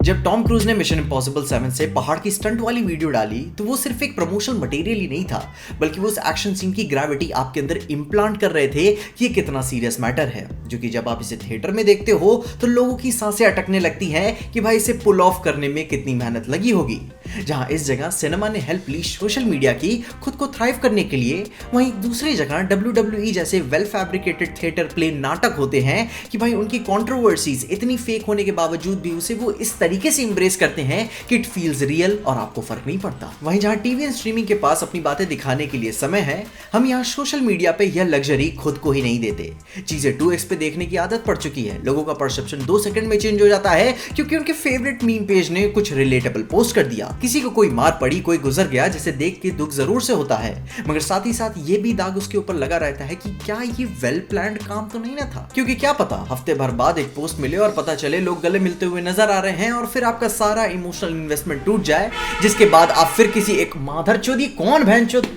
जब Tom cruise ने mission impossible 7 से पहाड़ की स्टंट वाली वीडियो डाली तो वो सिर्फ एक प्रमोशनल मटेरियल ही नहीं था, बल्कि वो उस एक्शन सीन की ग्रेविटी आपके अंदर इम्प्लांट कर रहे थे कि ये कितना सीरियस मैटर है। जो कि जब आप इसे थिएटर में देखते हो तो लोगों की सांसें अटकने लगती हैं कि भाई इसे पुल ऑफ करने में कितनी मेहनत लगी होगी। जहां इस जगह सिनेमा ने हेल्प ली सोशल मीडिया की खुद को थ्राइव करने के लिए, वहीं दूसरी जगह WWE जैसे वेल फैब्रिकेटेड थिएटर प्ले नाटक होते हैं कि भाई उनकी कंट्रोवर्सीज इतनी फेक होने के बावजूद भी उसे वो इस तरीके से इंब्रेस करते हैं कि इट फील्स रियल और आपको फर्क नहीं पड़ता। वहीं जहां टीवी एंड स्ट्रीमिंग के पास अपनी बातें दिखाने के लिए समय है, हम यहाँ सोशल मीडिया पे यह लग्जरी खुद को ही नहीं देते। चीजें 2x पे देखने की आदत पड़ चुकी है। लोगों का परसेप्शन 2 सेकंड में चेंज हो जाता है क्योंकि उनके फेवरेट मीम पेज ने कुछ रिलेटेबल पोस्ट कर दिया। किसी को कोई मार पड़ी, कोई गुजर गया, जिसे देख के दुख जरूर से होता है, मगर साथ ही साथ ये भी दाग उसके ऊपर लगा रहता है कि क्या ये वेल प्लान्ड काम तो नहीं ना था। क्योंकि क्या पता हफ्ते भर बाद एक पोस्ट मिले और पता चले लोग गले मिलते हुए नजर आ रहे हैं और फिर आपका सारा इमोशनल इन्वेस्टमेंट टूट जाए, जिसके बाद आप फिर किसी एक माधरचोदी कौन भैंचोद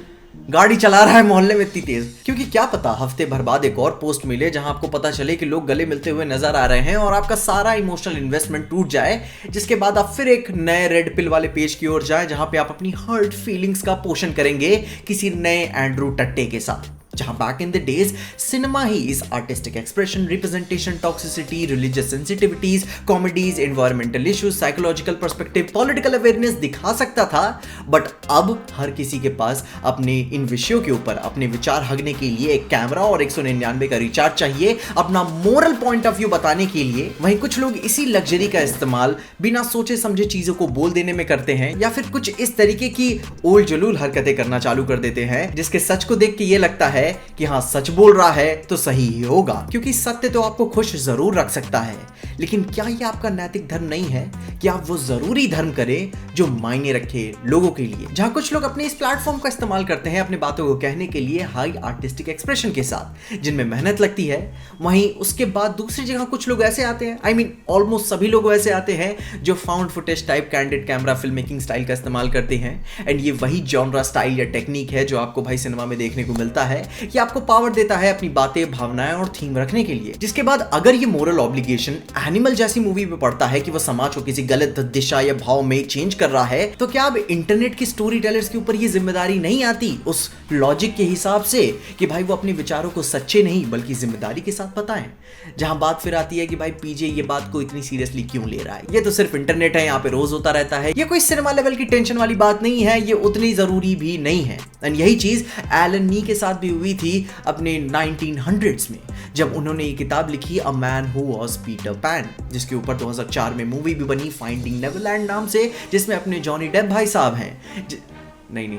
गाड़ी चला रहा है मोहल्ले में इतनी तेज। क्योंकि क्या पता हफ्ते भर बाद एक और पोस्ट मिले जहां आपको पता चले कि लोग गले मिलते हुए नजर आ रहे हैं और आपका सारा इमोशनल इन्वेस्टमेंट टूट जाए, जिसके बाद आप फिर एक नए रेड पिल वाले पेज की ओर जाएं जहां पे आप अपनी हर्ट फीलिंग्स का पोषण करेंगे किसी नए एंड्रू टट्टे के साथ। जहां back in the days cinema ही इस artistic expression, representation, toxicity, religious sensitivities, comedies, environmental issues, psychological perspective, political awareness दिखा सकता था। बट अब हर किसी के पास अपने इन विषयों के ऊपर अपने विचार हगने के लिए एक कैमरा और 199 का रिचार्ज चाहिए अपना मोरल पॉइंट ऑफ व्यू बताने के लिए। वहीं कुछ लोग इसी लग्जरी का इस्तेमाल बिना सोचे समझे चीजों को बोल देने में करते हैं, या फिर कुछ इस तरीके की ओल जलूल हरकतें करना चालू कर देते हैं जिसके सच को देख के ये लगता है कि हाँ सच बोल रहा है तो सही ही होगा। क्योंकि सत्य तो आपको खुश जरूर रख सकता है, लेकिन क्या ये आपका नैतिक धर्म नहीं है कि आप वो जरूरी धर्म करें जो मायने रखे लोगों के लिए। जहां कुछ लोग अपने इस प्लेटफॉर्म का इस्तेमाल करते हैं अपने बातों को कहने के लिए हाई आर्टिस्टिक एक्सप्रेशन के साथ, जिनमें मेहनत लगती है, वहीं उसके बाद दूसरी जगह कुछ लोग ऐसे आते हैं, आई मीन ऑलमोस्ट सभी लोग ऐसे आते हैं जो found footage type candid camera film making style का इस्तेमाल करते हैं। एंड ये वही जॉनरा स्टाइल या टेक्निक है जो आपको भाई सिनेमा में देखने को मिलता है, कि आपको पावर देता है अपनी बातें, भावनाएं और थीम रखने के लिए। जिसके बाद अगर ये मोरल ऑब्लिगेशन एनिमल जैसी मूवी पे पड़ता है कि वो समाज को किसी गलत दिशा या भाव में चेंज कर रहा है, तो क्या अब इंटरनेट की स्टोरी टेलर्स के ऊपर ये जिम्मेदारी नहीं आती उस लॉजिक के हिसाब से कि भाई वो अपने विचारों को सच्चे नहीं बल्कि जिम्मेदारी के साथ बताएं। जहां बात फिर आती है कि भाई पीजे ये बात को इतनी सीरियसली क्यों ले रहा है, ये तो सिर्फ इंटरनेट है, यहाँ पे रोज होता रहता है, ये कोई सिनेमा लेवल की टेंशन वाली बात नहीं है, ये उतनी जरूरी भी नहीं है। एंड यही चीज एलन नी के साथ भी हुई थी अपने 1900s में, जब उन्होंने ये किताब लिखी a man who was Peter pan, जिसके ऊपर 2004 में मूवी भी बनी फाइंडिंग नेवरलैंड नाम से, जिसमें अपने जॉनी डेप भाई साहब हैं, नहीं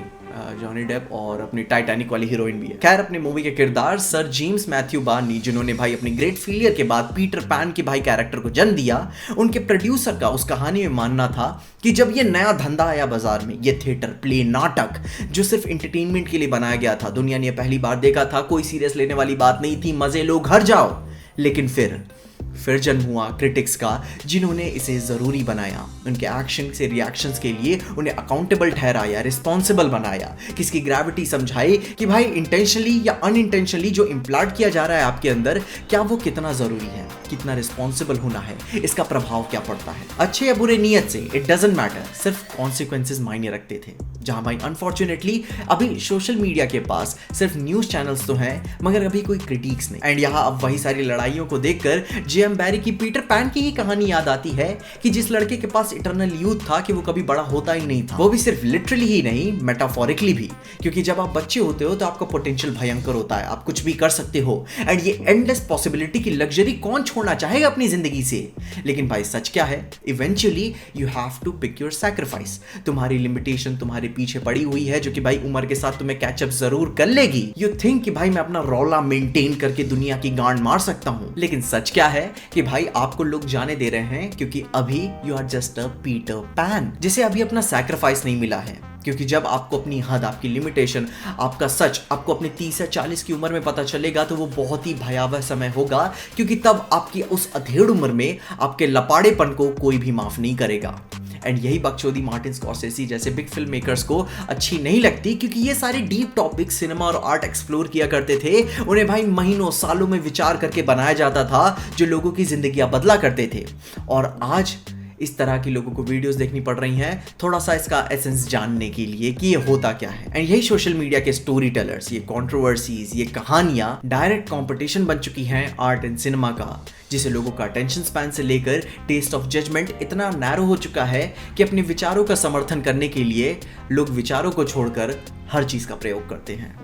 जॉनी डेप और अपनी टाइटैनिक वाली हीरोइन भी है। खैर अपने मूवी के किरदार सर जेम्स मैथ्यू बार्नी, जिन्होंने भाई अपनी ग्रेट फेलियर के बाद पीटर पैन के भाई कैरेक्टर को जन्म दिया, उनके प्रोड्यूसर का उस कहानी में मानना था कि जब ये नया धंधा आया बाजार में, ये थिएटर प्ले नाटक जो सिर्फ एंटरटेनमेंट के लिए बनाया गया था, दुनिया ने पहली बार देखा था, कोई सीरियस लेने वाली बात नहीं थी, मजे लो घर जाओ। लेकिन फिर जन्म हुआ क्रिटिक्स का, जिन्होंने इसे जरूरी बनाया, उनके एक्शन से रिएक्शंस के लिए उन्हें अकाउंटेबल ठहराया, रिस्पॉन्सिबल बनाया, किसकी ग्रेविटी समझाई कि भाई इंटेंशनली या अनइंटेंशनली जो इम्प्लांट किया जा रहा है आपके अंदर, क्या वो कितना जरूरी है, कितना रिस्पॉन्सिबल होना है, इसका प्रभाव क्या पड़ता है। अच्छे या बुरे नियत से इट डजंट मैटर, सिर्फ कॉन्सिक्वेंसेज मायने रखते थे। जहां भाई अनफॉर्चुनेटली अभी सोशल मीडिया के पास सिर्फ न्यूज चैनल्स तो हैं, मगर अभी कोई क्रिटिक्स नहीं। एंड यहाँ अब वही सारी लड़ाइयों को देखकर जेएम बैरी की पीटर पैन की ही कहानी याद आती है कि जिस लड़के के पास इटर्नल यूथ था कि वो कभी बड़ा होता ही नहीं था, वो भी सिर्फ लिटरली ही नहीं मेटाफोरिकली भी, क्योंकि जब आप बच्चे होते हो तो आपका पोटेंशियल भयंकर होता है, आप कुछ भी कर सकते हो, एंड ये एंडलेस पॉसिबिलिटी की लग्जरी कौन छोड़ना चाहेगा अपनी जिंदगी से। लेकिन भाई सच क्या है, eventually you have to pick your sacrifice. तुम्हारी लिमिटेशन तुम्हारे पीछे पड़ी हुई है, जो कि भाई उम्र के साथ तुम्हें कैचअप जरूर कर लेगी। यू थिंक कि भाई मैं अपना रौला मेंटेन करके दुनिया की गांड मार सकता हूं, लेकिन सच क्या है कि भाई आपको लोग जाने दे रहे हैं क्योंकि अभी you are just a Peter Pan, जिसे अभी अपना सैक्रिफाइस नहीं मिला है। क्योंकि जब आपको अपनी हद, आपकी लिमिटेशन, आपका सच आपको अपनी 30 या 40 की उम्र में पता चलेगा तो वो बहुत ही भयावह समय होगा, क्योंकि तब आपकी उस अधेड़ उम्र में आपके लपाड़ेपन को कोई भी माफ नहीं करेगा। एंड यही बकचोदी मार्टिन स्कॉर्सेसी जैसे बिग फिल्म मेकर्स को अच्छी नहीं लगती, क्योंकि ये सारे डीप टॉपिक सिनेमा और आर्ट एक्सप्लोर किया करते थे, उन्हें भाई महीनों सालों में विचार करके बनाया जाता था, जो लोगों की जिंदगियां बदला करते थे। और आज इस तरह के लोगों को वीडियोस देखनी पड़ रही हैं थोड़ा सा इसका एसेंस जानने के लिए कि ये होता क्या है। एंड यही सोशल मीडिया के स्टोरी टेलर्स, ये कंट्रोवर्सीज, ये कहानियां डायरेक्ट कंपटीशन बन चुकी हैं आर्ट एंड सिनेमा का, जिसे लोगों का अटेंशन स्पैन से लेकर टेस्ट ऑफ जजमेंट इतना नैरो हो चुका है कि अपने विचारों का समर्थन करने के लिए लोग विचारों को छोड़कर हर चीज का प्रयोग करते हैं।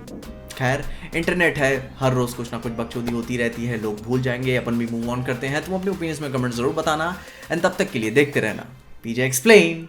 खैर, इंटरनेट है, हर रोज कुछ ना कुछ बकचोदी होती रहती है, लोग भूल जाएंगे, अपन भी मूव ऑन करते हैं। तुम अपने ओपिनियंस में कमेंट जरूर बताना एंड तब तक के लिए देखते रहना पीजे एक्सप्लेन।